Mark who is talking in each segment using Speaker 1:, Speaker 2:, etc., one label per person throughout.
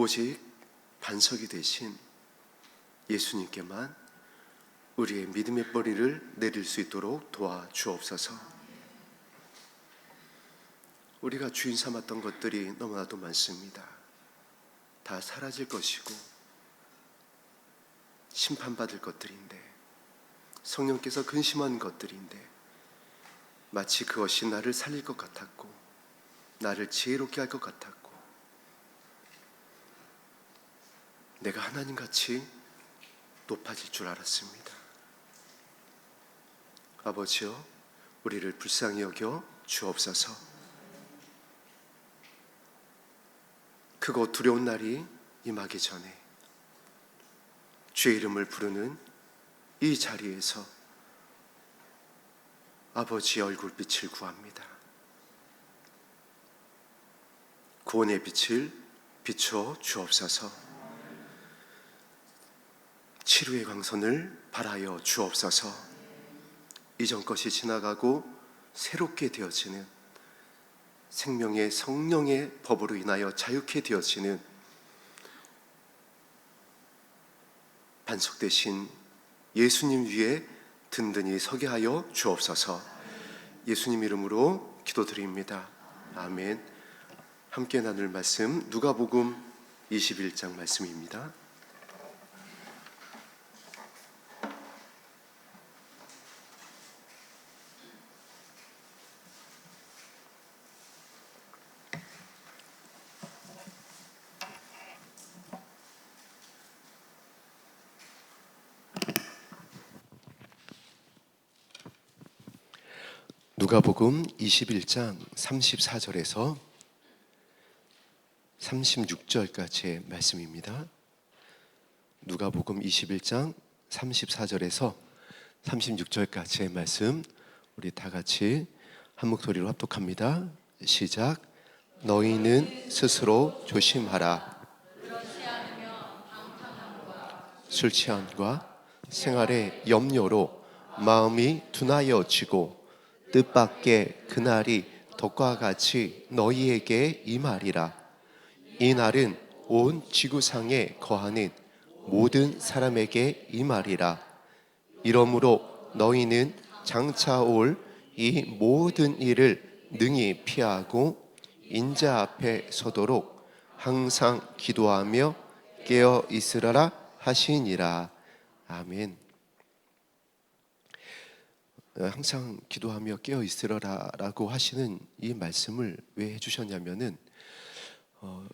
Speaker 1: 오직 반석이 되신 예수님께만 우리의 믿음의 뿌리를 내릴 수 있도록 도와주옵소서. 우리가 주인 삼았던 것들이 너무나도 많습니다. 다 사라질 것이고 심판받을 것들인데, 성령께서 근심한 것들인데, 마치 그것이 나를 살릴 것 같았고 나를 지혜롭게 할 것 같았고 내가 하나님같이 높아질 줄 알았습니다. 아버지여, 우리를 불쌍히 여겨 주옵소서. 크고 두려운 날이 임하기 전에 주의 이름을 부르는 이 자리에서 아버지의 얼굴빛을 구합니다. 구원의 빛을 비춰 주옵소서. 치료의 광선을 발하여 주옵소서. 이전 것이 지나가고 새롭게 되어지는 생명의 성령의 법으로 인하여 자유케 되어지는 반석 되신 예수님 위에 든든히 서게 하여 주옵소서. 예수님 이름으로 기도드립니다. 아멘. 함께 나눌 말씀 누가복음 21장 말씀입니다. 누가복음 21장 34절에서 36절까지의 말씀입니다. 누가복음 21장 34절에서 36절까지의 말씀, 우리 다 같이 한 목소리로 합독합니다. 시작. 너희는 스스로 조심하라. 술 취함과 생활의 염려로 마음이 둔하여지고 뜻밖의 그날이 덕과 같이 너희에게 임하리라. 이 날은 온 지구상에 거하는 모든 사람에게 임하리라. 이러므로 너희는 장차 올 이 모든 일을 능히 피하고 인자 앞에 서도록 항상 기도하며 깨어 있으라 하시니라. 아멘. 항상 기도하며 깨어 있으라라고 하시는 이 말씀을 왜 해주셨냐면은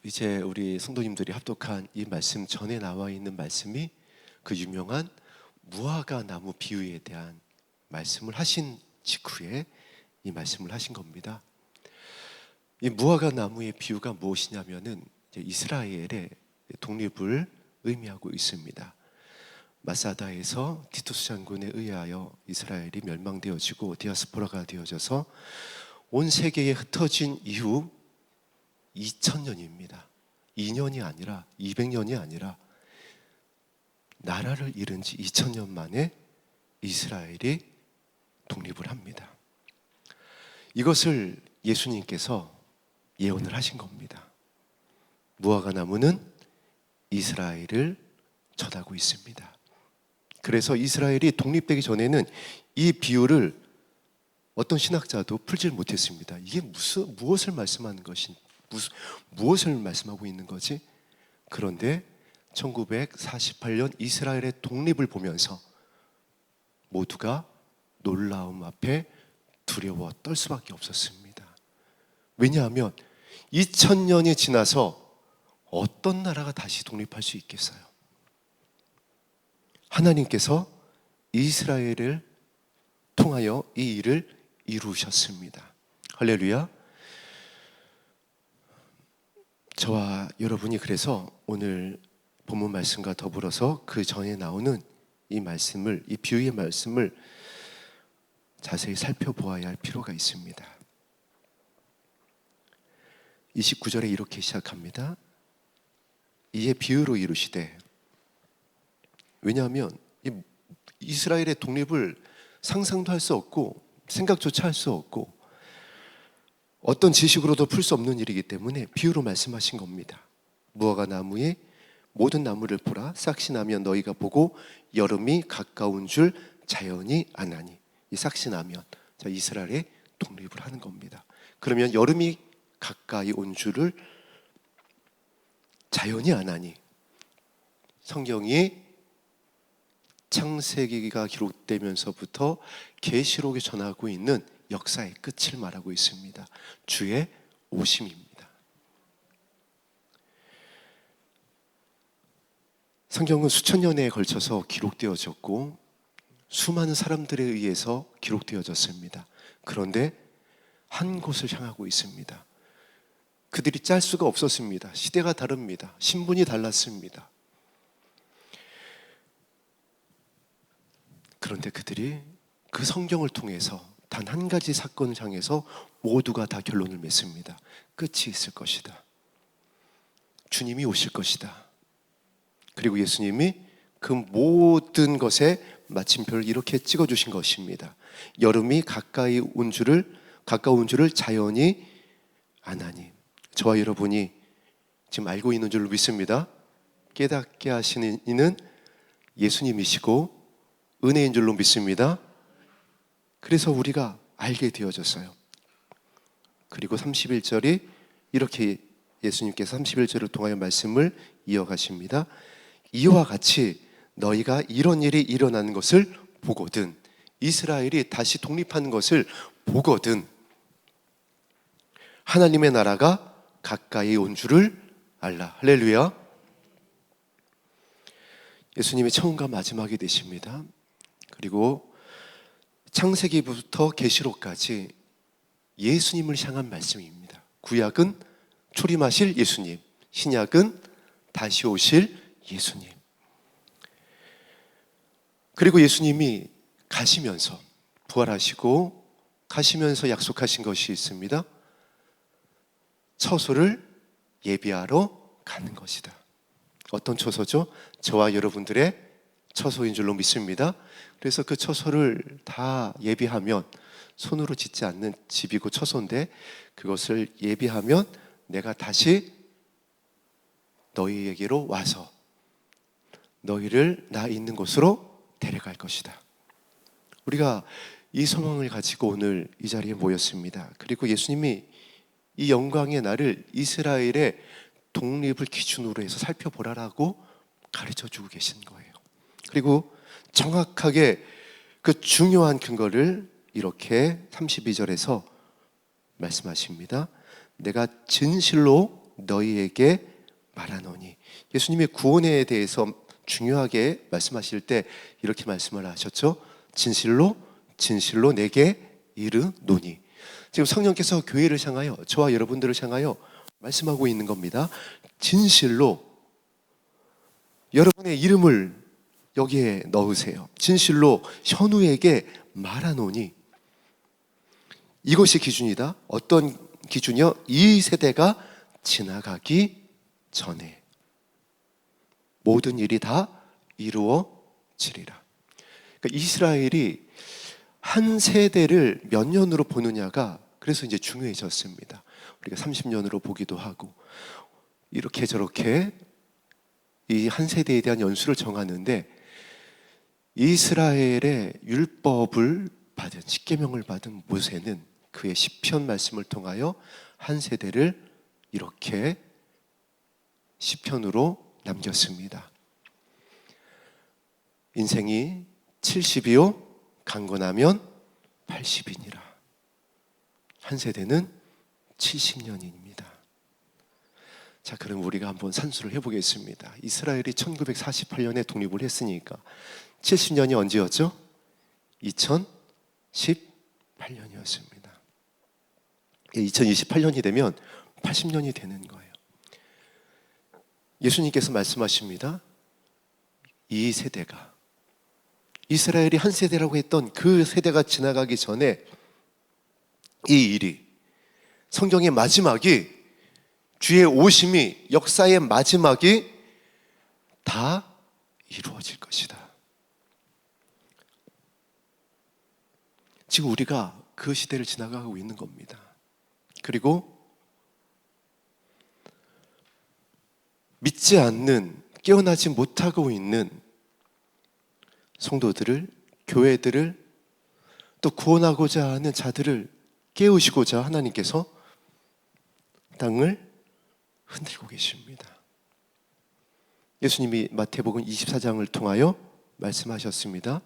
Speaker 1: 이제 우리 성도님들이 합독한 이 말씀 전에 나와 있는 말씀이 그 유명한 무화과 나무 비유에 대한 말씀을 하신 직후에 이 말씀을 하신 겁니다. 이 무화과 나무의 비유가 무엇이냐면은 이스라엘의 독립을 의미하고 있습니다. 마사다에서 티투스 장군에 의하여 이스라엘이 멸망되어지고 디아스포라가 되어져서 온 세계에 흩어진 이후 2000년입니다. 2년이 아니라 200년이 아니라 나라를 잃은 지 2000년 만에 이스라엘이 독립을 합니다. 이것을 예수님께서 예언을 하신 겁니다. 무화과 나무는 이스라엘을 쳐다고 있습니다. 그래서 이스라엘이 독립되기 전에는 이 비유를 어떤 신학자도 풀질 못했습니다. 이게 무엇을 말씀하는 것인, 무엇을 말씀하고 있는 거지? 그런데 1948년 이스라엘의 독립을 보면서 모두가 놀라움 앞에 두려워 떨 수밖에 없었습니다. 왜냐하면 2000년이 지나서 어떤 나라가 다시 독립할 수 있겠어요? 하나님께서 이스라엘을 통하여 이 일을 이루셨습니다. 할렐루야. 저와 여러분이 그래서 오늘 본문 말씀과 더불어서 그 전에 나오는 이 말씀을, 이 비유의 말씀을 자세히 살펴보아야 할 필요가 있습니다. 29절에 이렇게 시작합니다. 이에 비유로 이루시되. 왜냐하면 이스라엘의 독립을 상상도 할 수 없고 생각조차 할 수 없고 어떤 지식으로도 풀 수 없는 일이기 때문에 비유로 말씀하신 겁니다. 무화과 나무의 모든 나무를 보라. 싹이 나면 너희가 보고 여름이 가까운 줄 자연히 아나니. 이 싹이 나면 이스라엘의 독립을 하는 겁니다. 그러면 여름이 가까이 온 줄을 자연히 아나니. 성경이 창세기가 기록되면서부터 계시록에 전하고 있는 역사의 끝을 말하고 있습니다. 주의 오심입니다. 성경은 수천 년에 걸쳐서 기록되어졌고 수많은 사람들에 의해서 기록되어졌습니다. 그런데 한 곳을 향하고 있습니다. 그들이 짤 수가 없었습니다. 시대가 다릅니다. 신분이 달랐습니다. 그런데 그들이 그 성경을 통해서 단 한 가지 사건을 향해서 모두가 다 결론을 맺습니다. 끝이 있을 것이다. 주님이 오실 것이다. 그리고 예수님이 그 모든 것에 마침표를 이렇게 찍어주신 것입니다. 여름이 가까운 줄을 자연히 아나니. 저와 여러분이 지금 알고 있는 줄로 믿습니다. 깨닫게 하시는 이는 예수님이시고 은혜인 줄로 믿습니다. 그래서 우리가 알게 되어졌어요. 그리고 31절이 이렇게 예수님께서 31절을 통하여 말씀을 이어가십니다. 이와 같이 너희가 이런 일이 일어나는 것을 보거든, 이스라엘이 다시 독립하는 것을 보거든 하나님의 나라가 가까이 온 줄을 알라. 할렐루야. 예수님이 처음과 마지막이 되십니다. 그리고 창세기부터 계시록까지 예수님을 향한 말씀입니다. 구약은 초림하실 예수님, 신약은 다시 오실 예수님. 그리고 예수님이 가시면서 부활하시고 가시면서 약속하신 것이 있습니다. 처소를 예비하러 가는 것이다. 어떤 처소죠? 저와 여러분들의 처소인 줄로 믿습니다. 그래서 그 처소를 다 예비하면, 손으로 짓지 않는 집이고 처소인데 그것을 예비하면 내가 다시 너희에게로 와서 너희를 나 있는 곳으로 데려갈 것이다. 우리가 이 소망을 가지고 오늘 이 자리에 모였습니다. 그리고 예수님이 이 영광의 날을 이스라엘의 독립을 기준으로 해서 살펴보라라고 가르쳐주고 계신 거예요. 그리고 정확하게 그 중요한 근거를 이렇게 32절에서 말씀하십니다. 내가 진실로 너희에게 말하노니. 예수님의 구원에 대해서 중요하게 말씀하실 때 이렇게 말씀을 하셨죠. 진실로 진실로 내게 이르노니. 지금 성령께서 교회를 향하여, 저와 여러분들을 향하여 말씀하고 있는 겁니다. 진실로 여러분의 이름을 여기에 넣으세요. 진실로 현우에게 말하노니. 이것이 기준이다. 어떤 기준이요? 이 세대가 지나가기 전에 모든 일이 다 이루어지리라. 그러니까 이스라엘이 한 세대를 몇 년으로 보느냐가 그래서 이제 중요해졌습니다. 우리가 30년으로 보기도 하고 이렇게 저렇게 이 한 세대에 대한 연수를 정하는데, 이스라엘의 율법을 받은, 십계명을 받은 모세는 그의 시편 말씀을 통하여 한 세대를 이렇게 시편으로 남겼습니다. 인생이 70이요 강건하면 80이니라. 한 세대는 70년입니다. 자, 그럼 우리가 한번 산수를 해보겠습니다. 이스라엘이 1948년에 독립을 했으니까 70년이 언제였죠? 2018년이었습니다. 2028년이 되면 80년이 되는 거예요. 예수님께서 말씀하십니다. 이 세대가, 이스라엘이 한 세대라고 했던 그 세대가 지나가기 전에 이 일이, 성경의 마지막이, 주의 오심이, 역사의 마지막이 다 이루어질 것이다. 지금 우리가 그 시대를 지나가고 있는 겁니다. 그리고 믿지 않는, 깨어나지 못하고 있는 성도들을, 교회들을, 또 구원하고자 하는 자들을 깨우시고자 하나님께서 땅을 흔들고 계십니다. 예수님이 마태복음 24장을 통하여 말씀하셨습니다.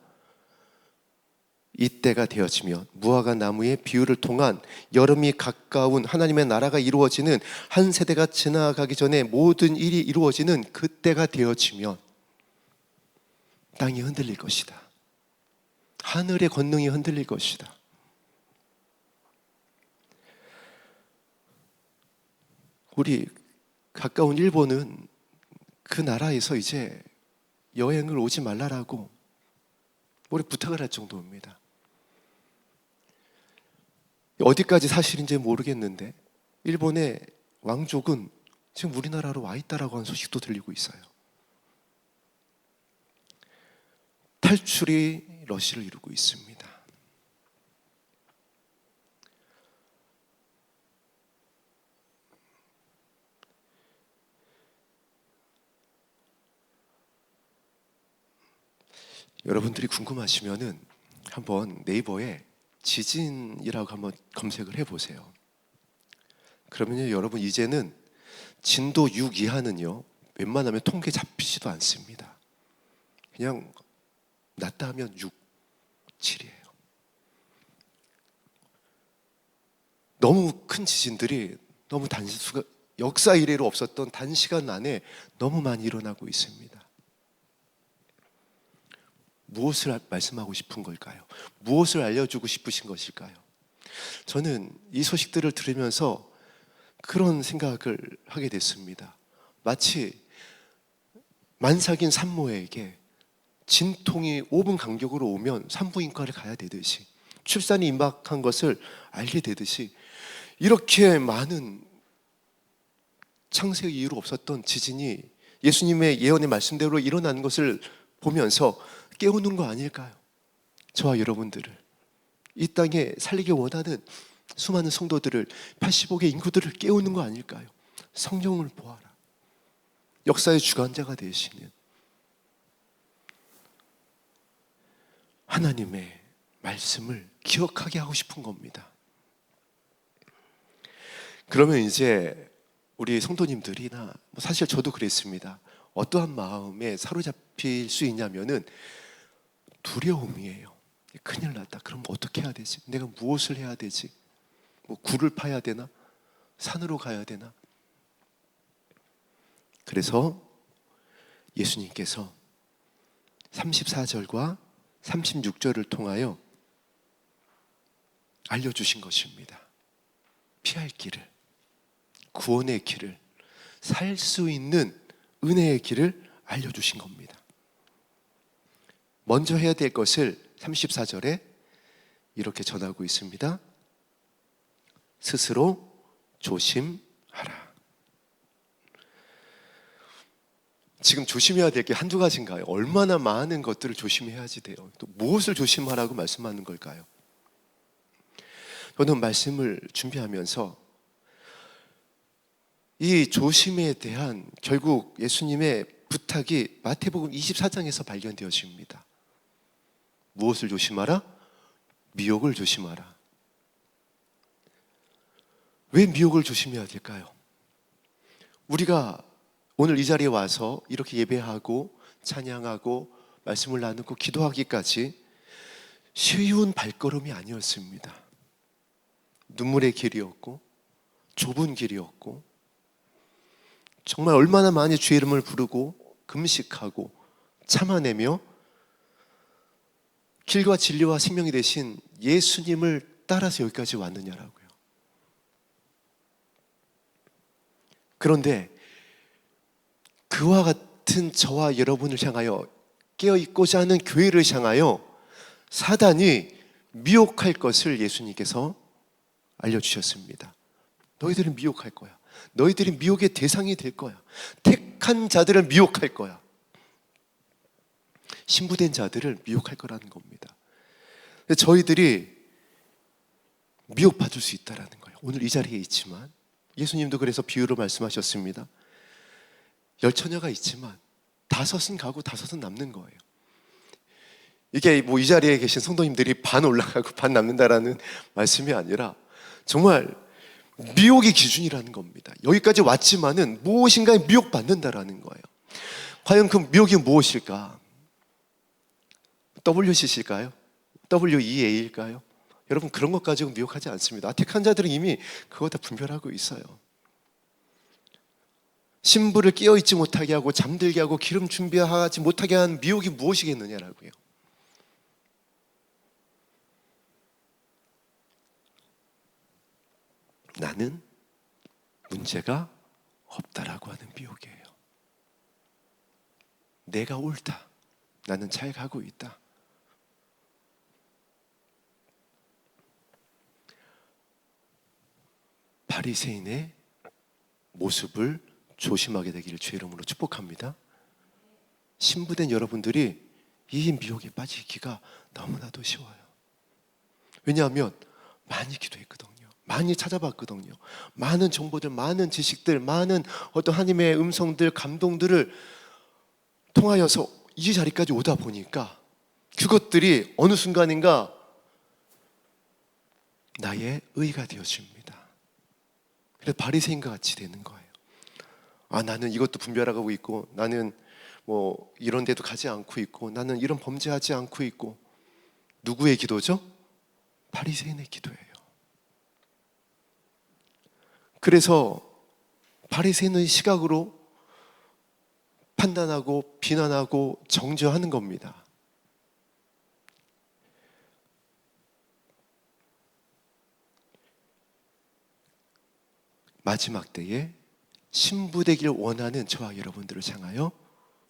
Speaker 1: 이때가 되어지면 무화과 나무의 비유를 통한 여름이 가까운 하나님의 나라가 이루어지는, 한 세대가 지나가기 전에 모든 일이 이루어지는 그때가 되어지면 땅이 흔들릴 것이다. 하늘의 권능이 흔들릴 것이다. 우리 가까운 일본은 그 나라에서 이제 여행을 오지 말라라고 우리 부탁을 할 정도입니다. 어디까지 사실인지 모르겠는데 일본의 왕족은 지금 우리나라로 와 있다라고 하는 소식도 들리고 있어요. 탈출이 러시를 이루고 있습니다. 여러분들이 궁금하시면은 한번 네이버에 지진이라고 한번 검색을 해보세요. 그러면요, 여러분 이제는 진도 6 이하는요 웬만하면 통계 잡히지도 않습니다. 그냥 낮다 하면 6, 7이에요. 너무 큰 지진들이 너무 역사 이래로 없었던 단시간 안에 너무 많이 일어나고 있습니다. 무엇을 말씀하고 싶은 걸까요? 무엇을 알려주고 싶으신 것일까요? 저는 이 소식들을 들으면서 그런 생각을 하게 됐습니다. 마치 만삭인 산모에게 진통이 5분 간격으로 오면 산부인과를 가야 되듯이, 출산이 임박한 것을 알게 되듯이, 이렇게 많은 창세 이후로 없었던 지진이 예수님의 예언의 말씀대로 일어나는 것을 보면서 깨우는 거 아닐까요? 저와 여러분들을, 이 땅에 살리기 원하는 수많은 성도들을, 85개 인구들을 깨우는 거 아닐까요? 성경을 보아라. 역사의 주관자가 되시는 하나님의 말씀을 기억하게 하고 싶은 겁니다. 그러면 이제 우리 성도님들이나 사실 저도 그랬습니다. 어떠한 마음에 사로잡힐 수 있냐면은 두려움이에요. 큰일 났다. 그럼 어떻게 해야 되지? 내가 무엇을 해야 되지? 굴을 파야 되나? 산으로 가야 되나? 그래서 예수님께서 34절과 36절을 통하여 알려주신 것입니다. 피할 길을, 구원의 길을, 살 수 있는 은혜의 길을 알려주신 겁니다. 먼저 해야 될 것을 34절에 이렇게 전하고 있습니다. 스스로 조심하라. 지금 조심해야 될 게 한두 가지인가요? 얼마나 많은 것들을 조심해야지 돼요. 또 무엇을 조심하라고 말씀하는 걸까요? 저는 말씀을 준비하면서 이 조심에 대한 결국 예수님의 부탁이 마태복음 24장에서 발견되어집니다. 무엇을 조심하라? 미혹을 조심하라. 왜 미혹을 조심해야 될까요? 우리가 오늘 이 자리에 와서 이렇게 예배하고 찬양하고 말씀을 나누고 기도하기까지 쉬운 발걸음이 아니었습니다. 눈물의 길이었고 좁은 길이었고, 정말 얼마나 많이 주의 이름을 부르고 금식하고 참아내며 길과 진리와 생명이 되신 예수님을 따라서 여기까지 왔느냐라고요. 그런데 그와 같은 저와 여러분을 향하여, 깨어있고자 하는 교회를 향하여 사단이 미혹할 것을 예수님께서 알려주셨습니다. 너희들은 미혹할 거야. 너희들이 미혹의 대상이 될 거야. 택한 자들을 미혹할 거야. 신부된 자들을 미혹할 거라는 겁니다. 저희들이 미혹받을 수 있다는 거예요. 오늘 이 자리에 있지만 예수님도 그래서 비유로 말씀하셨습니다. 10처녀가 있지만 5은 가고 5은 남는 거예요. 이게 뭐 이 자리에 계신 성도님들이 반 올라가고 반 남는다라는 말씀이 아니라 정말 미혹의 기준이라는 겁니다. 여기까지 왔지만은 무엇인가에 미혹받는다라는 거예요. 과연 그 미혹이 무엇일까? WCC일까요? WEA일까요? 여러분, 그런 것 가지고 미혹하지 않습니다. 택한 자들은 이미 그거 다 분별하고 있어요. 신부를 깨어있지 못하게 하고 잠들게 하고 기름 준비하지 못하게 한 미혹이 무엇이겠느냐라고요. 나는 문제가 없다라고 하는 미혹이에요. 내가 옳다. 나는 잘 가고 있다. 바리새인의 모습을 조심하게 되기를 주의 이름으로 축복합니다. 신부된 여러분들이 이 미혹에 빠지기가 너무나도 쉬워요. 왜냐하면 많이 기도했거든요. 많이 찾아봤거든요. 많은 정보들, 많은 지식들, 많은 어떤 하나님의 음성들, 감동들을 통하여서 이 자리까지 오다 보니까 그것들이 어느 순간인가 나의 의가 되어집니다. 그래서 바리새인과 같이 되는 거예요. 나는 이것도 분별하고 있고, 나는 뭐 이런 데도 가지 않고 있고, 나는 이런 범죄하지 않고 있고. 누구의 기도죠? 바리새인의 기도예요. 그래서 바리새인의 시각으로 판단하고 비난하고 정죄하는 겁니다. 마지막 때에 신부 되길 원하는 저와 여러분들을 향하여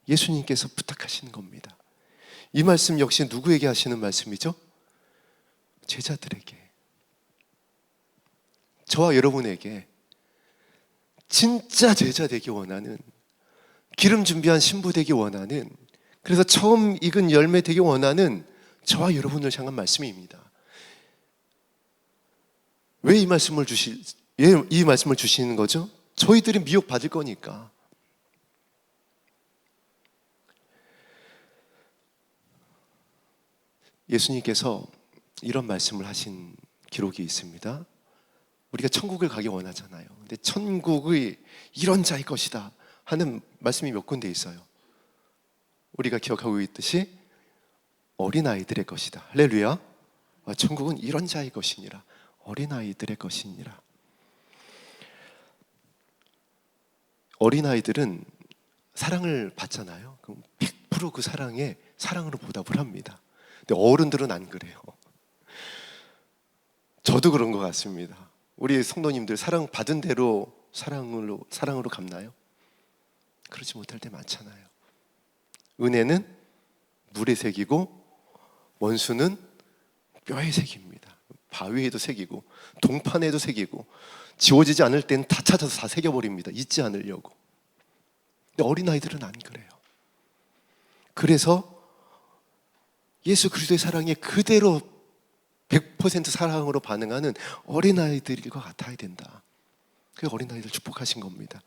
Speaker 1: 예수님께서 부탁하시는 겁니다. 이 말씀 역시 누구에게 하시는 말씀이죠? 제자들에게, 저와 여러분에게 진짜 제자 되기 원하는, 기름 준비한 신부 되기 원하는, 그래서 처음 익은 열매 되기 원하는 저와 여러분을 향한 말씀입니다. 왜 이 말씀을 주시는 거죠? 저희들이 미혹받을 거니까. 예수님께서 이런 말씀을 하신 기록이 있습니다. 우리가 천국을 가기 원하잖아요. 근데 천국의 이런 자의 것이다 하는 말씀이 몇 군데 있어요. 우리가 기억하고 있듯이 어린아이들의 것이다. 할렐루야. 천국은 이런 자의 것이니라. 어린아이들의 것이니라. 어린아이들은 사랑을 받잖아요. 그럼 100% 그 사랑에 사랑으로 보답을 합니다. 근데 어른들은 안 그래요. 저도 그런 것 같습니다. 우리 성도님들 사랑 받은 대로 사랑으로 갚나요? 그러지 못할 때 많잖아요. 은혜는 물에 새기고 원수는 뼈에 새깁니다. 바위에도 새기고 동판에도 새기고 지워지지 않을 때는 다 찾아서 다 새겨버립니다. 잊지 않으려고. 근데 어린아이들은 안 그래요. 그래서 예수 그리스도의 사랑에 그대로 100% 사랑으로 반응하는 어린아이들과 같아야 된다. 그래서 어린아이들 축복하신 겁니다.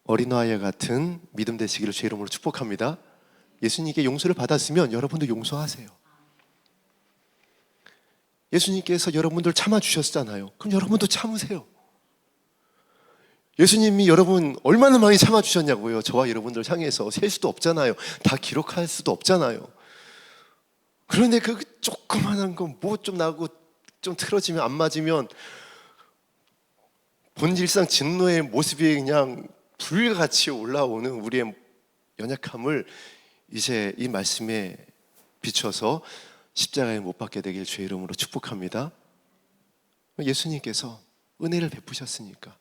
Speaker 1: 어린아이와 같은 믿음 되시기를 주의 이름으로 축복합니다. 예수님께 용서를 받았으면 여러분도 용서하세요. 예수님께서 여러분들 참아주셨잖아요. 그럼 여러분도 참으세요. 예수님이 여러분 얼마나 많이 참아주셨냐고요. 저와 여러분들 향해서 셀 수도 없잖아요. 다 기록할 수도 없잖아요. 그런데 그 조그만한 거 뭐 좀 나고 좀 틀어지면 안 맞으면 본질상 진노의 모습이 그냥 불같이 올라오는 우리의 연약함을 이제 이 말씀에 비춰서 십자가에 못 박게 되길 주의 이름으로 축복합니다. 예수님께서 은혜를 베푸셨으니까,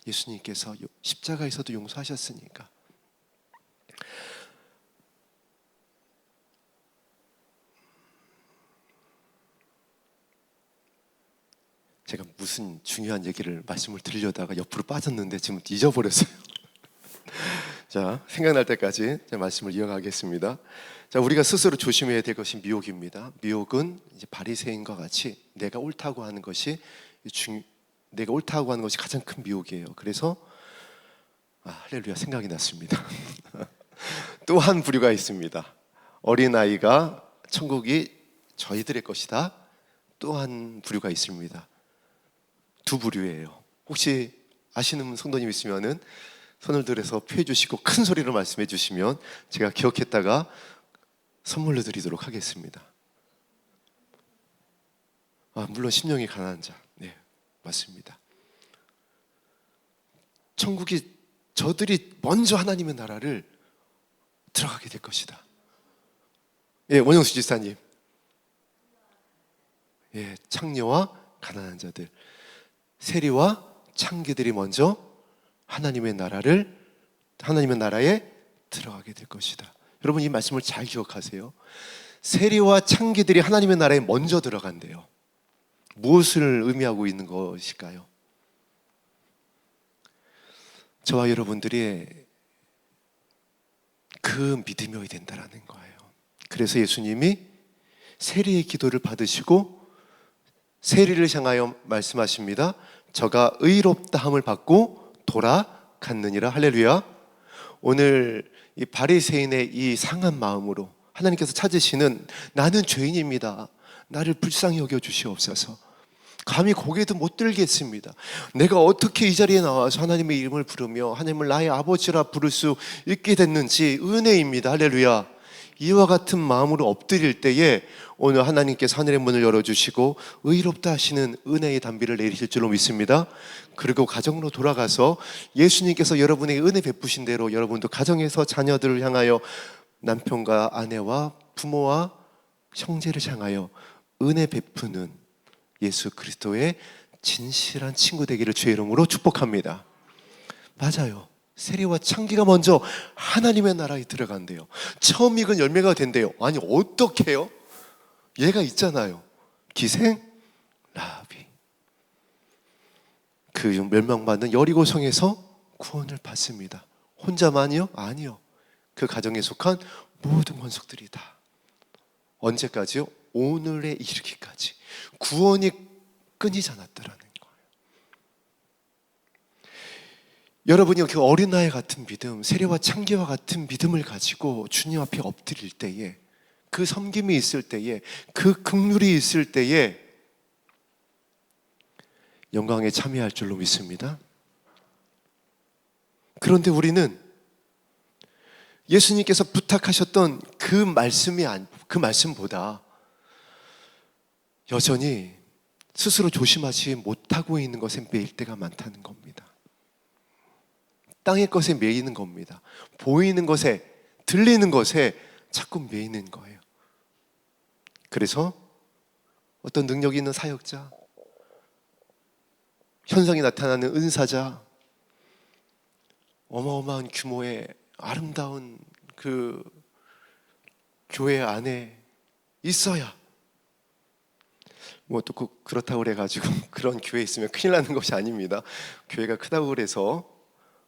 Speaker 1: 예수님께서 십자가에서도 용서하셨으니까. 제가 무슨 중요한 얘기를 말씀을 드리려다가 옆으로 빠졌는데 지금 잊어버렸어요. 자, 생각날 때까지 말씀을 이어가겠습니다. 자, 우리가 스스로 조심해야 될 것이 미혹입니다. 미혹은 이제 바리새인과 같이 내가 옳다고 하는 것이 가장 큰 미혹이에요. 그래서 할렐루야, 생각이 났습니다. 또 한 부류가 있습니다. 어린아이가 천국이 저희들의 것이다. 또 한 부류가 있습니다. 두 부류예요. 혹시 아시는 성도님 있으면은 손을 들어서 표해 주시고 큰 소리로 말씀해 주시면 제가 기억했다가 선물로 드리도록 하겠습니다. 물론 심령이 가난한 자. 네, 맞습니다. 천국이 저들이 먼저 하나님의 나라를 들어가게 될 것이다. 예, 원영수 지사님. 예, 창녀와 가난한 자들, 세리와 창기들이 먼저 하나님의 나라에 들어가게 될 것이다. 여러분, 이 말씀을 잘 기억하세요. 세리와 창기들이 하나님의 나라에 먼저 들어간대요. 무엇을 의미하고 있는 것일까요? 저와 여러분들이 그 믿음이어야 된다라는 거예요. 그래서 예수님이 세리의 기도를 받으시고 세리를 향하여 말씀하십니다. 저가 의롭다함을 받고 돌아갔느니라. 할렐루야. 오늘 이 바리새인의 이 상한 마음으로 하나님께서 찾으시는 나는 죄인입니다. 나를 불쌍히 여겨 주시옵소서. 감히 고개도 못 들겠습니다. 내가 어떻게 이 자리에 나와서 하나님의 이름을 부르며 하나님을 나의 아버지라 부를 수 있게 됐는지 은혜입니다. 할렐루야. 이와 같은 마음으로 엎드릴 때에 오늘 하나님께서 하늘의 문을 열어주시고 의롭다 하시는 은혜의 단비를 내리실 줄로 믿습니다. 그리고 가정으로 돌아가서 예수님께서 여러분에게 은혜 베푸신 대로 여러분도 가정에서 자녀들을 향하여 남편과 아내와 부모와 형제를 향하여 은혜 베푸는 예수 그리스도의 진실한 친구 되기를 주의 이름으로 축복합니다. 맞아요. 세리와 창기가 먼저 하나님의 나라에 들어간대요. 처음 익은 열매가 된대요. 아니, 어떻게 해요? 얘가 있잖아요. 기생 라합이 그 멸망받는 여리고성에서 구원을 받습니다. 혼자만이요? 아니요. 그 가정에 속한 모든 권속들이 다. 언제까지요? 오늘에 이르기까지 구원이 끊이지 않았다라는 거예요. 여러분이 그 어린아이 같은 믿음, 세리와 창기와 같은 믿음을 가지고 주님 앞에 엎드릴 때에, 그 섬김이 있을 때에, 그 긍휼이 있을 때에 영광에 참여할 줄로 믿습니다. 그런데 우리는 예수님께서 부탁하셨던 그 말씀보다 여전히 스스로 조심하지 못하고 있는 것에 매일 때가 많다는 겁니다. 땅의 것에 매이는 겁니다. 보이는 것에, 들리는 것에 자꾸 매이는 거예요. 그래서 어떤 능력이 있는 사역자, 현상이 나타나는 은사자, 어마어마한 규모의 아름다운 그 교회 안에 있어야 또 그렇다고 그래가지고 그런 교회에 있으면 큰일 나는 것이 아닙니다. 교회가 크다고 그래서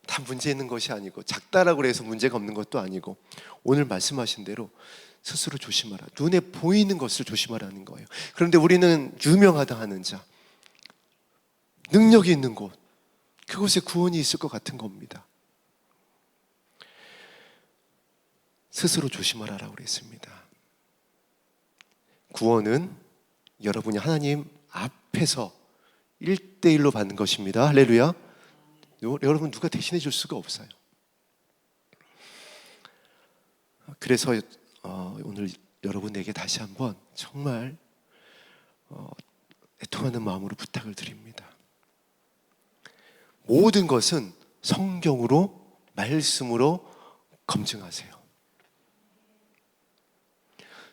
Speaker 1: 다 문제 있는 것이 아니고, 작다라고 그래서 문제가 없는 것도 아니고, 오늘 말씀하신 대로 스스로 조심하라. 눈에 보이는 것을 조심하라는 거예요. 그런데 우리는 유명하다 하는 자, 능력이 있는 곳, 그곳에 구원이 있을 것 같은 겁니다. 스스로 조심하라라고 그랬습니다. 구원은 여러분이 하나님 앞에서 1대1로 받는 것입니다. 할렐루야. 여러분 누가 대신해 줄 수가 없어요. 그래서 오늘 여러분에게 다시 한번 정말 애통하는 마음으로 부탁을 드립니다. 모든 것은 성경으로, 말씀으로 검증하세요.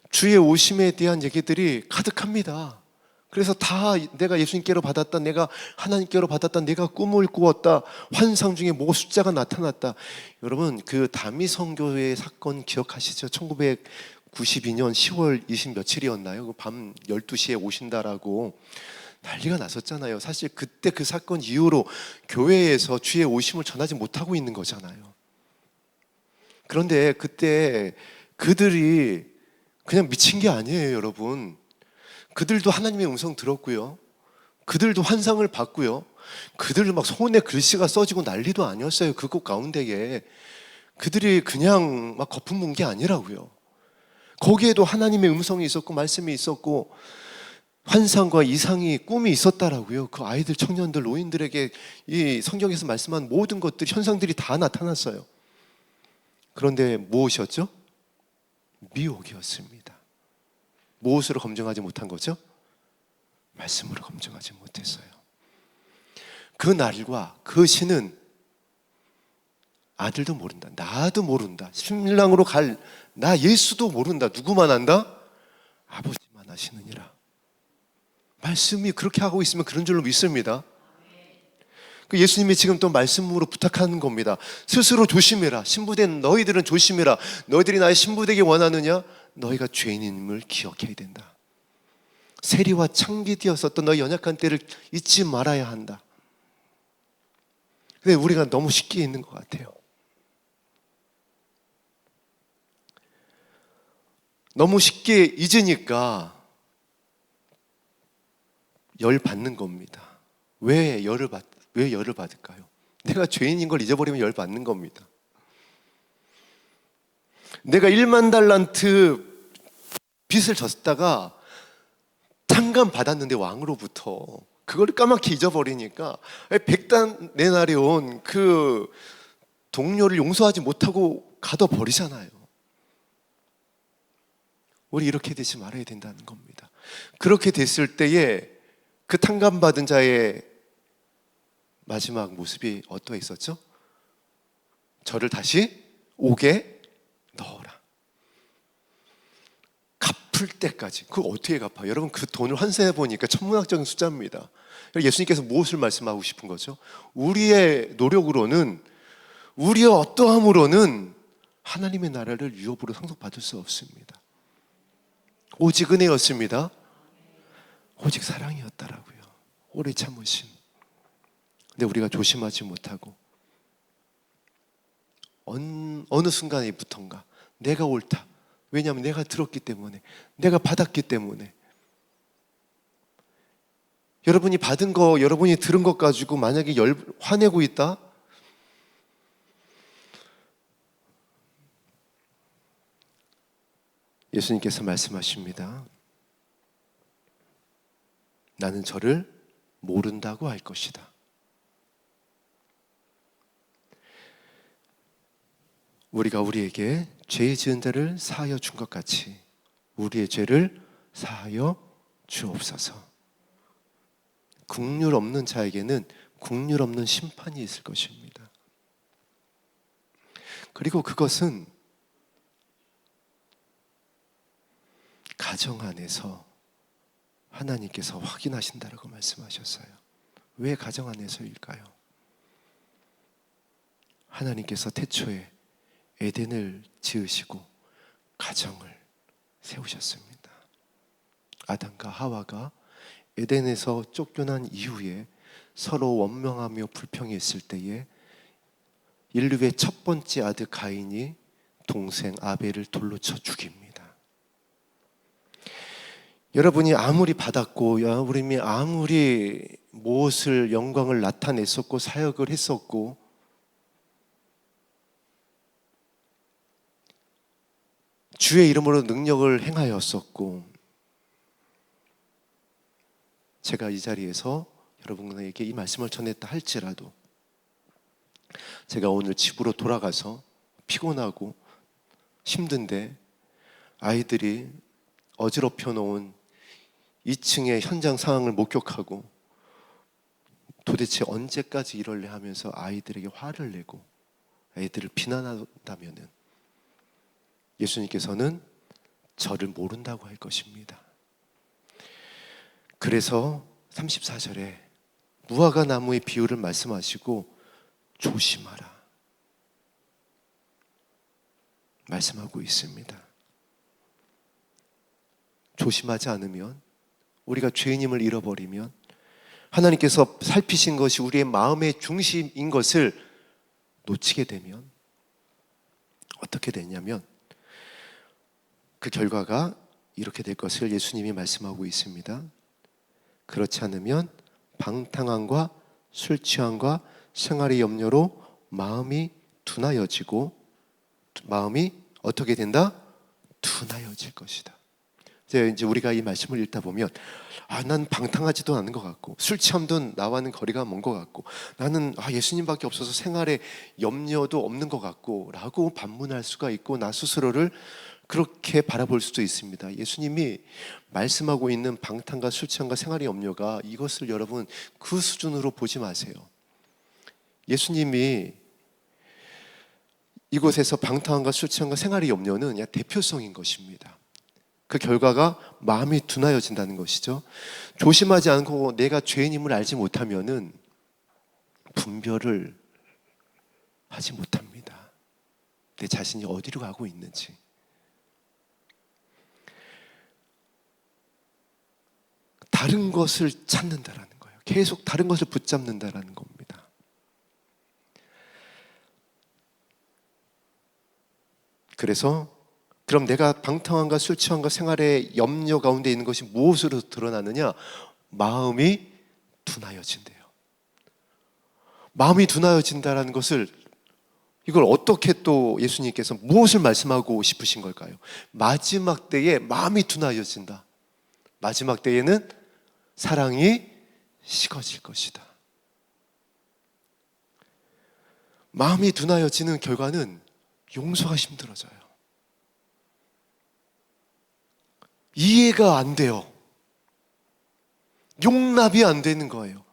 Speaker 1: 주의 오심에 대한 얘기들이 가득합니다. 그래서 다 내가 예수님께로 받았다, 내가 하나님께로 받았다, 내가 꿈을 꾸었다, 환상 중에 뭐 숫자가 나타났다. 여러분, 그 다미 선교회 사건 기억하시죠? 1992년 10월 20 며칠이었나요? 밤 12시에 오신다라고 난리가 났었잖아요. 사실 그때 그 사건 이후로 교회에서 주의 오심을 전하지 못하고 있는 거잖아요. 그런데 그때 그들이 그냥 미친 게 아니에요, 여러분. 그들도 하나님의 음성 들었고요. 그들도 환상을 봤고요. 그들도 막 손에 글씨가 써지고 난리도 아니었어요. 그 곳 가운데에. 그들이 그냥 막 거품 본 게 아니라고요. 거기에도 하나님의 음성이 있었고 말씀이 있었고 환상과 이상이 꿈이 있었다라고요. 그 아이들, 청년들, 노인들에게 이 성경에서 말씀한 모든 것들, 현상들이 다 나타났어요. 그런데 무엇이었죠? 미혹이었습니다. 무엇으로 검증하지 못한 거죠? 말씀으로 검증하지 못했어요. 그 날과 그 시는 아들도 모른다, 나도 모른다, 신랑으로 갈 나 예수도 모른다. 누구만 안다? 아버지만 아시느니라. 말씀이 그렇게 하고 있으면 그런 줄로 믿습니다. 예수님이 지금 또 말씀으로 부탁하는 겁니다. 스스로 조심해라. 신부된 너희들은 조심해라. 너희들이 나의 신부되기 원하느냐? 너희가 죄인임을 기억해야 된다. 세리와 창기되었었던 너희 연약한 때를 잊지 말아야 한다. 근데 우리가 너무 쉽게 있는 것 같아요. 너무 쉽게 잊으니까 열 받는 겁니다. 왜 열을 받을까요? 내가 죄인인 걸 잊어버리면 열 받는 겁니다. 내가 1만 달란트 빚을 졌다가 탕감 받았는데 왕으로부터 그걸 까맣게 잊어버리니까 100단 내나려온 그 동료를 용서하지 못하고 가둬버리잖아요. 우리 이렇게 되지 말아야 된다는 겁니다. 그렇게 됐을 때에 그 탕감받은 자의 마지막 모습이 어떠했었죠? 저를 다시 옥에 넣어라. 갚을 때까지. 그거 어떻게 갚아요? 여러분, 그 돈을 환산해 보니까 천문학적인 숫자입니다. 예수님께서 무엇을 말씀하고 싶은 거죠? 우리의 노력으로는, 우리의 어떠함으로는 하나님의 나라를 유업으로 상속받을 수 없습니다. 오직 은혜였습니다. 오직 사랑이었다라고요. 오래 참으심. 근데 우리가 조심하지 못하고 어느 순간에부턴가 내가 옳다. 왜냐하면 내가 들었기 때문에, 내가 받았기 때문에. 여러분이 받은 거, 여러분이 들은 것 가지고 만약에 화내고 있다? 예수님께서 말씀하십니다. 나는 저를 모른다고 할 것이다. 우리가 우리에게 죄 지은 자를 사하여 준 것 같이 우리의 죄를 사하여 주옵소서. 긍휼 없는 자에게는 긍휼 없는 심판이 있을 것입니다. 그리고 그것은 가정 안에서 하나님께서 확인하신다라고 말씀하셨어요. 왜 가정 안에서일까요? 하나님께서 태초에 에덴을 지으시고 가정을 세우셨습니다. 아담과 하와가 에덴에서 쫓겨난 이후에 서로 원망하며 불평했을 때에 인류의 첫 번째 아들 가인이 동생 아벨을 돌로 쳐 죽입니다. 여러분이 아무리 받았고 우리 아무리 무엇을 영광을 나타냈었고 사역을 했었고 주의 이름으로 능력을 행하였었고, 제가 이 자리에서 여러분에게 이 말씀을 전했다 할지라도 제가 오늘 집으로 돌아가서 피곤하고 힘든데 아이들이 어지럽혀 놓은 2층의 현장 상황을 목격하고 도대체 언제까지 이럴래 하면서 아이들에게 화를 내고 아이들을 비난한다면은 예수님께서는 저를 모른다고 할 것입니다. 그래서 34절에 무화과 나무의 비유를 말씀하시고 조심하라 말씀하고 있습니다. 조심하지 않으면, 우리가 죄인임을 잃어버리면, 하나님께서 살피신 것이 우리의 마음의 중심인 것을 놓치게 되면 어떻게 되냐면 그 결과가 이렇게 될 것을 예수님이 말씀하고 있습니다. 그렇지 않으면 방탕함과 술 취함과 생활의 염려로 마음이 둔하여지고, 마음이 어떻게 된다? 둔하여질 것이다. 이제 우리가 이 말씀을 읽다 보면 난 방탕하지도 않은 것 같고 술 취함도 나와는 거리가 먼 것 같고 나는 예수님밖에 없어서 생활에 염려도 없는 것 같고 라고 반문할 수가 있고 나 스스로를 그렇게 바라볼 수도 있습니다. 예수님이 말씀하고 있는 방탕과 술 취함과 생활의 염려가 이것을 여러분 그 수준으로 보지 마세요. 예수님이 이곳에서 방탕함과 술 취함과 생활의 염려는 그냥 대표성인 것입니다. 그 결과가 마음이 둔하여진다는 것이죠. 조심하지 않고 내가 죄인임을 알지 못하면은 분별을 하지 못합니다. 내 자신이 어디로 가고 있는지. 다른 것을 찾는다라는 거예요. 계속 다른 것을 붙잡는다라는 겁니다. 그래서 그럼 내가 방탕함과 술 취함과 생활의 염려 가운데 있는 것이 무엇으로 드러나느냐? 마음이 둔하여진대요. 마음이 둔하여진다라는 것을 이걸 어떻게 또 예수님께서 무엇을 말씀하고 싶으신 걸까요? 마지막 때에 마음이 둔하여진다. 마지막 때에는 사랑이 식어질 것이다. 마음이 둔하여지는 결과는 용서가 힘들어져요. 이해가 안 돼요. 용납이 안 되는 거예요.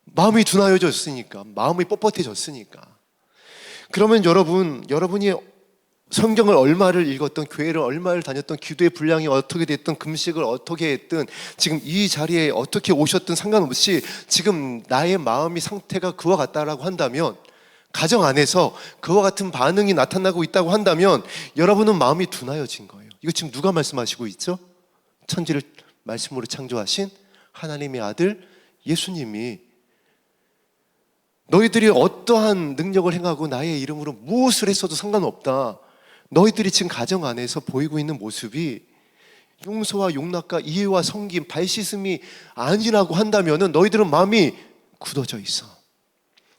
Speaker 1: 마음이 둔하여졌으니까, 마음이 뻣뻣해졌으니까. 그러면 여러분이 성경을 얼마를 읽었던, 교회를 얼마를 다녔던, 기도의 분량이 어떻게 됐든, 금식을 어떻게 했든, 지금 이 자리에 어떻게 오셨든 상관없이 지금 나의 마음이 상태가 그와 같다라고 한다면, 가정 안에서 그와 같은 반응이 나타나고 있다고 한다면 여러분은 마음이 둔하여진 거예요. 이거 지금 누가 말씀하시고 있죠? 천지를 말씀으로 창조하신 하나님의 아들 예수님이 너희들이 어떠한 능력을 행하고 나의 이름으로 무엇을 했어도 상관없다. 너희들이 지금 가정 안에서 보이고 있는 모습이 용서와 용납과 이해와 섬김, 발씻음이 아니라고 한다면 너희들은 마음이 굳어져 있어.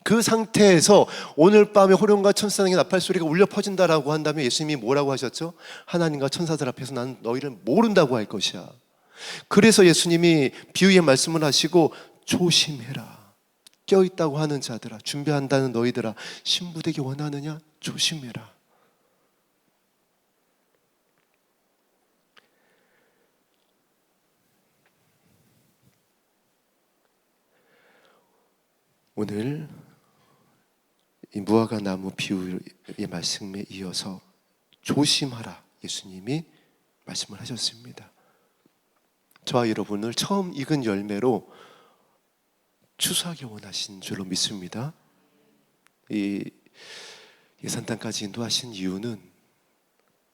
Speaker 1: 그 상태에서 오늘 밤에 호령과 천사장의 나팔소리가 울려 퍼진다라고 한다면 예수님이 뭐라고 하셨죠? 하나님과 천사들 앞에서 나는 너희를 모른다고 할 것이야. 그래서 예수님이 비유의 말씀을 하시고 조심해라. 껴있다고 하는 자들아, 준비한다는 너희들아, 신부되기 원하느냐? 조심해라. 오늘 이 무화과 나무 비유의 말씀에 이어서 조심하라 예수님이 말씀을 하셨습니다. 저와 여러분을 처음 익은 열매로 추수하기 원하신 줄로 믿습니다. 이 예산땅까지 인도하신 이유는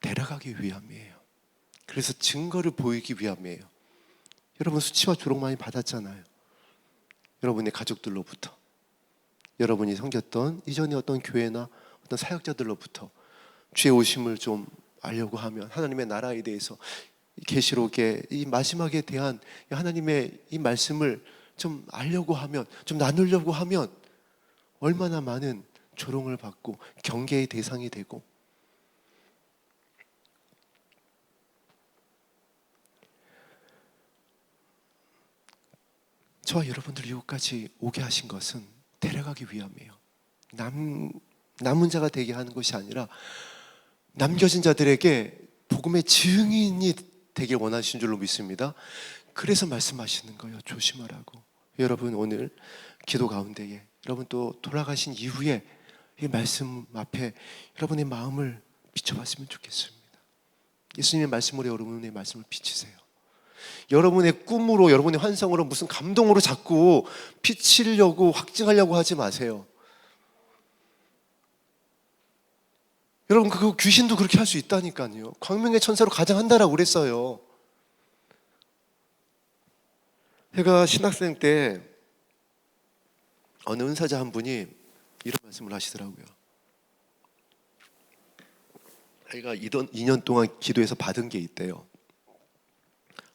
Speaker 1: 데려가기 위함이에요. 그래서 증거를 보이기 위함이에요. 여러분 수치와 조롱 많이 받았잖아요. 여러분의 가족들로부터, 여러분이 섬겼던 이전의 어떤 교회나 어떤 사역자들로부터 주의 오심을 좀 알려고 하면, 하나님의 나라에 대해서 계시록의 이 마지막에 대한 하나님의 이 말씀을 좀 알려고 하면, 좀 나누려고 하면 얼마나 많은 조롱을 받고 경계의 대상이 되고, 저와 여러분들 이곳까지 오게 하신 것은 데려가기 위함이에요. 남은 자가 되게 하는 것이 아니라 남겨진 자들에게 복음의 증인이 되길 원하시는 줄로 믿습니다. 그래서 말씀하시는 거예요. 조심하라고. 여러분 오늘 기도 가운데에 여러분 또 돌아가신 이후에 이 말씀 앞에 여러분의 마음을 비춰봤으면 좋겠습니다. 예수님의 말씀으로 여러분의 말씀을 비치세요. 여러분의 꿈으로, 여러분의 환상으로, 무슨 감동으로 자꾸 비치려고 확증하려고 하지 마세요. 여러분 그 귀신도 그렇게 할 수 있다니까요. 광명의 천사로 가장한다라고 그랬어요. 제가 신학생 때 어느 은사자 한 분이 이런 말씀을 하시더라고요. 자기가 2년 동안 기도해서 받은 게 있대요.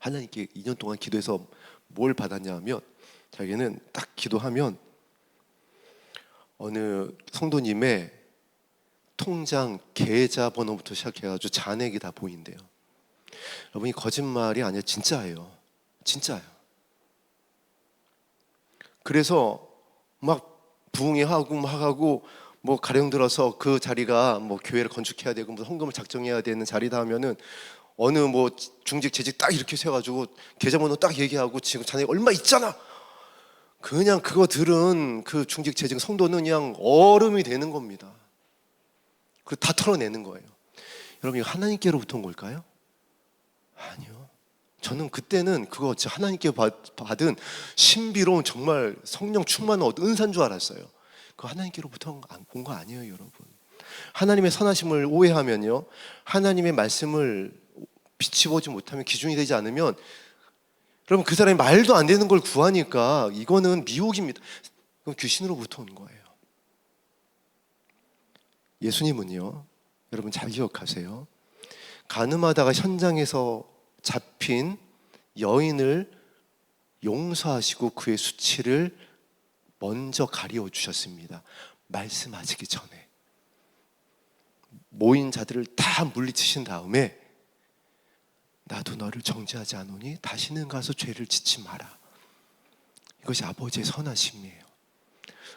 Speaker 1: 하나님께 2년 동안 기도해서 뭘 받았냐 하면 자기는 딱 기도하면 어느 성도님의 통장 계좌번호부터 시작해가지고 잔액이 다 보인대요. 여러분이 거짓말이 아니라 진짜예요. 진짜예요. 그래서 막 부흥회하고 막 하고 뭐 가령 들어서 그 자리가 뭐 교회를 건축해야 되고 뭐 헌금을 작정해야 되는 자리다 하면은 어느 뭐 중직 재직 딱 이렇게 세워가지고 계좌번호 딱 얘기하고 지금 잔액 얼마 있잖아. 그냥 그거 들은 그 중직 재직 성도는 그냥 얼음이 되는 겁니다. 그리고 다 털어내는 거예요. 여러분 이거 하나님께로부터 온 걸까요? 아니요. 저는 그때는 그거 하나님께 받은 신비로운 정말 성령 충만한 은사인 줄 알았어요. 그거 하나님께로부터 온 거 아니에요, 여러분. 하나님의 선하심을 오해하면요, 하나님의 말씀을 비추보지 못하면, 기준이 되지 않으면, 여러분 그 사람이 말도 안 되는 걸 구하니까 이거는 미혹입니다. 그건 귀신으로부터 온 거예요. 예수님은요, 여러분 잘 기억하세요. 가늠하다가 현장에서 잡힌 여인을 용서하시고 그의 수치를 먼저 가리워 주셨습니다. 말씀하시기 전에 모인 자들을 다 물리치신 다음에 나도 너를 정죄하지 않으니 다시는 가서 죄를 짓지 마라. 이것이 아버지의 선하심이에요.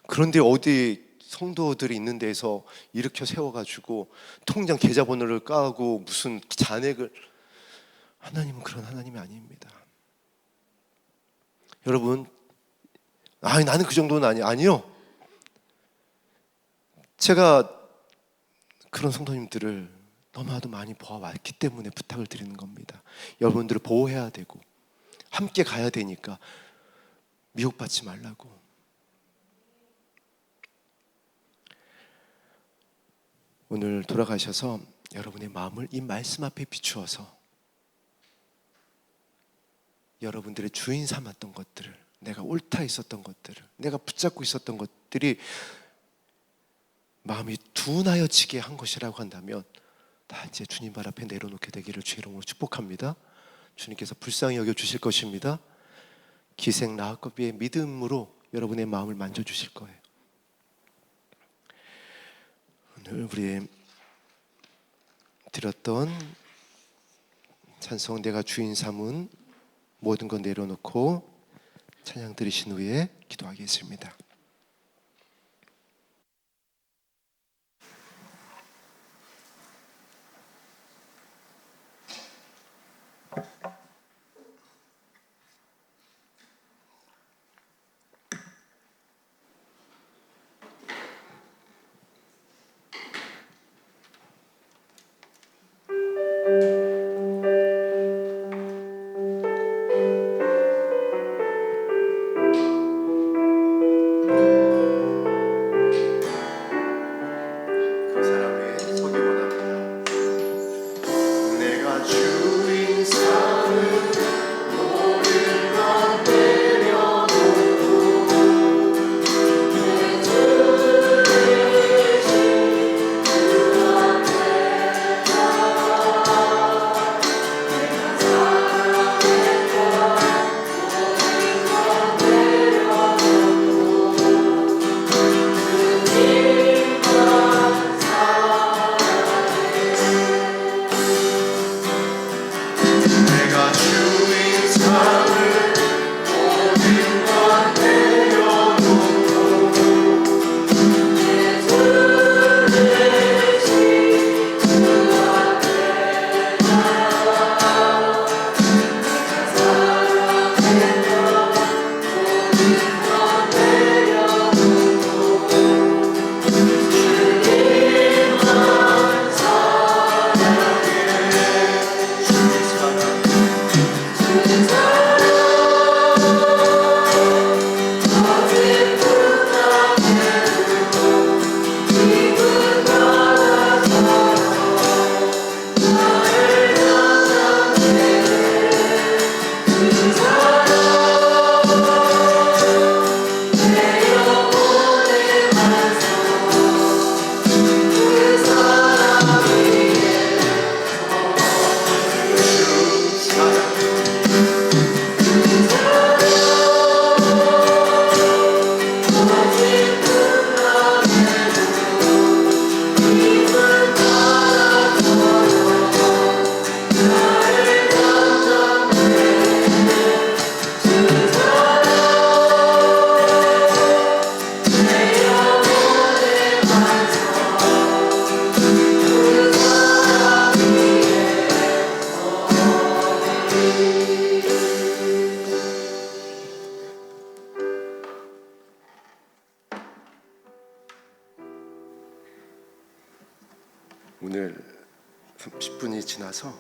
Speaker 1: 그런데 어디 성도들이 있는 데서 일으켜 세워가지고 통장 계좌번호를 까고 무슨 잔액을, 하나님은 그런 하나님이 아닙니다. 여러분, 나는 그 정도는 아니요. 제가 그런 성도님들을 너무나도 많이 보아왔기 때문에 부탁을 드리는 겁니다. 여러분들을 보호해야 되고 함께 가야 되니까 미혹받지 말라고. 오늘 돌아가셔서 여러분의 마음을 이 말씀 앞에 비추어서 여러분들의 주인 삼았던 것들을, 내가 옳다 있었던 것들을, 내가 붙잡고 있었던 것들이 마음이 둔하여지게 한 것이라고 한다면 다 이제 주님 발 앞에 내려놓게 되기를 주의 이름으로 축복합니다. 주님께서 불쌍히 여겨주실 것입니다. 기생 라합의 믿음으로 여러분의 마음을 만져주실 거예요. 오늘 우리 드렸던 찬송 내가 주인 삼은 모든 것 내려놓고 찬양 드리신 후에 기도하겠습니다. 오늘 30분이 지나서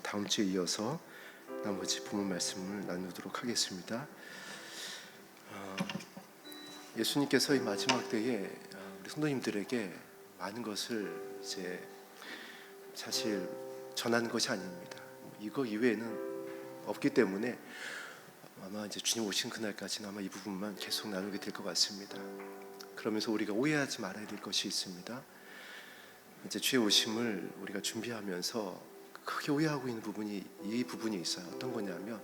Speaker 1: 다음 주에 이어서 나머지 본문 말씀을 나누도록 하겠습니다. 예수님께서 이 마지막 때에 우리 성도님들에게 많은 것을 이제 사실 전하는 것이 아닙니다. 이거 이외에는 없기 때문에 아마 이제 주님 오신 그날까지는 아마 이 부분만 계속 나누게 될 것 같습니다. 그러면서 우리가 오해하지 말아야 될 것이 있습니다. 이제 주의 오심을 우리가 준비하면서 크게 오해하고 있는 부분이 이 부분이 있어요. 어떤 거냐면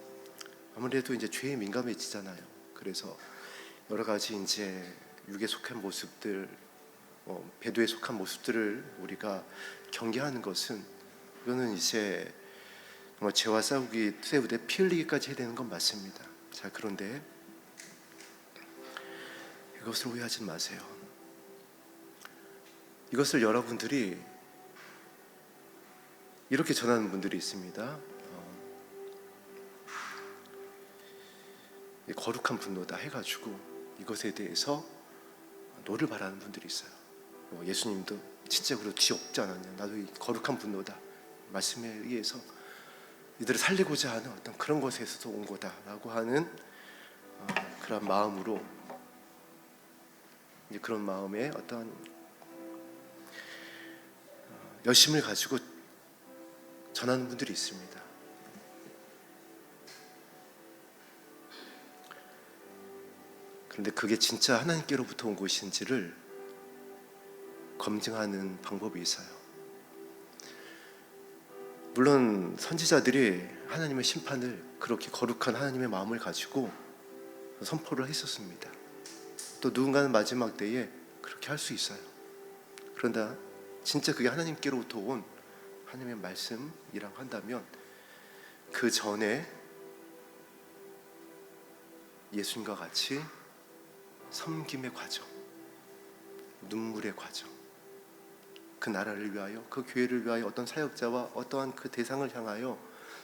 Speaker 1: 아무래도 이제 죄에 민감해지잖아요. 그래서 여러 가지 이제 육에 속한 모습들, 배도에 속한 모습들을 우리가 경계하는 것은 이거는 이제 정말 죄와 싸우기 때문에 피 흘리기까지 해야 되는 건 맞습니다. 자, 그런데 이것을 오해하지 마세요. 이것을 여러분들이 이렇게 전하는 분들이 있습니다. 거룩한 분노다 해가지고 이것에 대해서 노를 바라는 분들이 있어요. 예수님도 진짜 그래도 죄 없지 않았냐, 나도 이 거룩한 분노다 말씀에 의해서 이들을 살리고자 하는 어떤 그런 것에서도 온 거다라고 하는 그런 마음으로 이제 그런 마음에 어떤 열심을 가지고 전하는 분들이 있습니다. 그런데 그게 진짜 하나님께로부터 온 것인지를 검증하는 방법이 있어요. 물론 선지자들이 하나님의 심판을 그렇게 거룩한 하나님의 마음을 가지고 선포를 했었습니다. 또 누군가는 마지막 때에 그렇게 할 수 있어요. 그런데 진짜 그게 하나님께로부터 온 하나님의 말씀이라고 한다면 그 전에 예수님과 같이 섬김의 과정, 눈물의 과정, 그 나라를 위하여, 그 교회를 위하여 어떤 사역자와 어떠한 그 대상을 향하여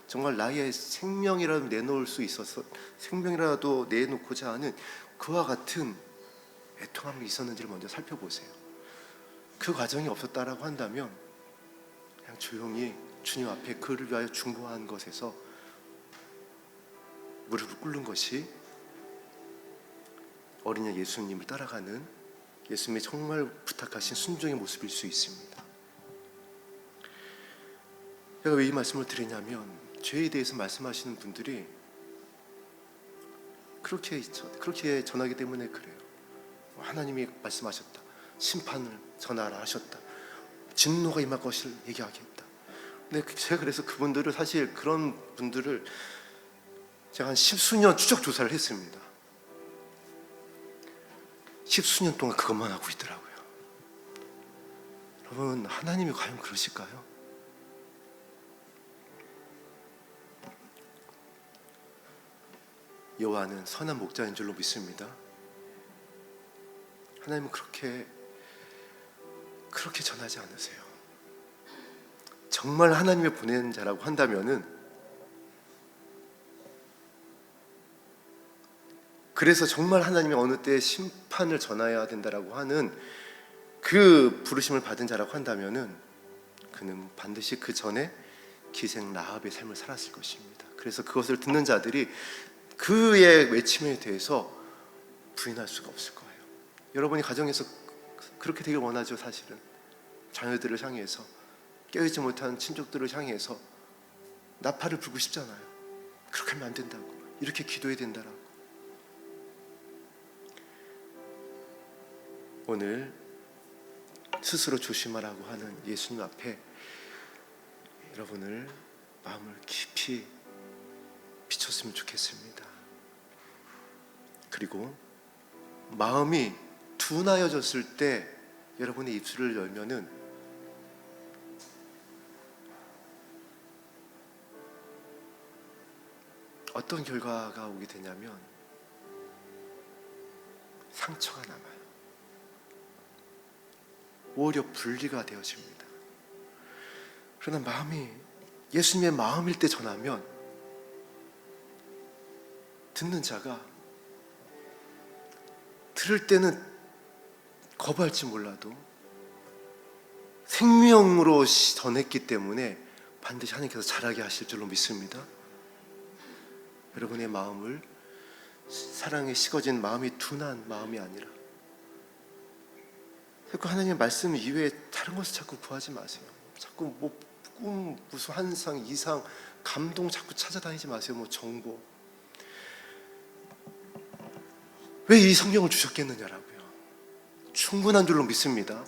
Speaker 1: 정말 나의 생명이라도 내놓을 수 있어서 생명이라도 내놓고자 하는 그와 같은 애통함이 있었는지를 먼저 살펴보세요. 그 과정이 없었다라고 한다면 그냥 조용히 주님 앞에 그를 위하여 중보한 것에서 무릎을 꿇는 것이 어린이 예수님을 따라가는 예수님이 정말 부탁하신 순종의 모습일 수 있습니다. 제가 왜 이 말씀을 드리냐면 죄에 대해서 말씀하시는 분들이 그렇게 전하기 때문에 그래요. 하나님이 말씀하셨다, 심판을 전하라 하셨다, 진노가 임할 것을 얘기하겠다. 근데 제가 그래서 그분들을 사실 그런 분들을 제가 한 10수년 추적 조사를 했습니다. 10수년 동안 그것만 하고 있더라고요. 여러분, 하나님이 과연 그러실까요? 여호와는 선한 목자인 줄로 믿습니다. 하나님은 그렇게 전하지 않으세요. 정말 하나님이 보낸 자라고 한다면은, 그래서 정말 하나님이 어느 때 심판을 전해야 된다라고 하는 그 부르심을 받은 자라고 한다면은 그는 반드시 그 전에 기생 라합의 삶을 살았을 것입니다. 그래서 그것을 듣는 자들이 그의 외침에 대해서 부인할 수가 없을 거예요. 여러분이 가정에서 그렇게 되길 원하죠. 사실은 자녀들을 향해서, 깨어있지 못한 친족들을 향해서 나팔을 불고 싶잖아요. 그렇게 하면 안 된다고, 이렇게 기도해야 된다라고. 오늘 스스로 조심하라고 하는 예수님 앞에 여러분을 마음을 깊이 비췄으면 좋겠습니다. 그리고 마음이 둔하여졌을 때 여러분의 입술을 열면은 어떤 결과가 오게 되냐면 상처가 남아요. 오히려 분리가 되어집니다. 그러나 마음이 예수님의 마음일 때 전하면 듣는 자가 들을 때는 거부할지 몰라도 생명으로 전했기 때문에 반드시 하나님께서 잘하게 하실 줄로 믿습니다. 여러분의 마음을 사랑에 식어진 마음이 둔한 마음이 아니라 자꾸 하나님의 말씀 이외에 다른 것을 자꾸 구하지 마세요. 자꾸 뭐 꿈, 무슨 환상, 이상, 감동 자꾸 찾아다니지 마세요. 뭐 정보. 왜 이 성경을 주셨겠느냐라고요. 충분한 줄로 믿습니다.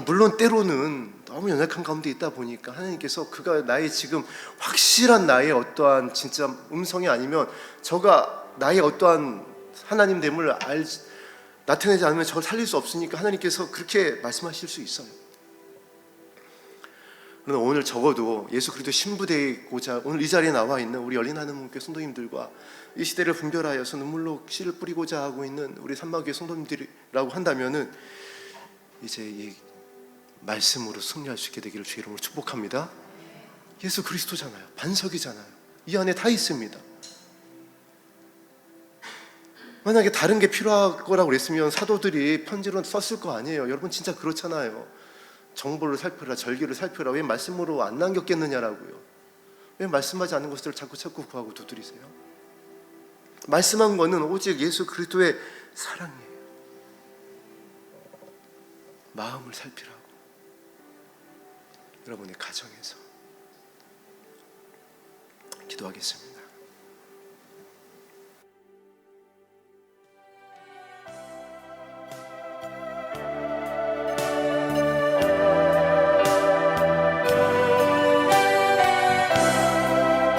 Speaker 1: 물론 때로는 너무 연약한 가운데 있다 보니까 하나님께서 그가 나의 지금 확실한 나의 어떠한 진짜 음성이 아니면 저가 나의 어떠한 하나님됨을 나타내지 않으면 저를 살릴 수 없으니까 하나님께서 그렇게 말씀하실 수 있어요. 그러나 오늘 적어도 예수 그리스도 신부되고자 오늘 이 자리에 나와 있는 우리 열린 하나님께 성도님들과 이 시대를 분별하여서 눈물로 씨를 뿌리고자 하고 있는 우리 산마교회 성도님들이라고 한다면은 이제 이 말씀으로 승리할 수 있게 되기를 주의 이름으로 축복합니다. 예수 그리스도잖아요. 반석이잖아요. 이 안에 다 있습니다. 만약에 다른 게 필요할 거라고 그랬으면 사도들이 편지로 썼을 거 아니에요. 여러분 진짜 그렇잖아요. 정보를 살펴라, 절기를 살펴라. 왜 말씀으로 안 남겼겠느냐라고요. 왜 말씀하지 않는 것들을 자꾸 구하고 두드리세요? 말씀한 거는 오직 예수 그리스도의 사랑이에요. 마음을 살피라고. 여러분의 가정에서 기도하겠습니다.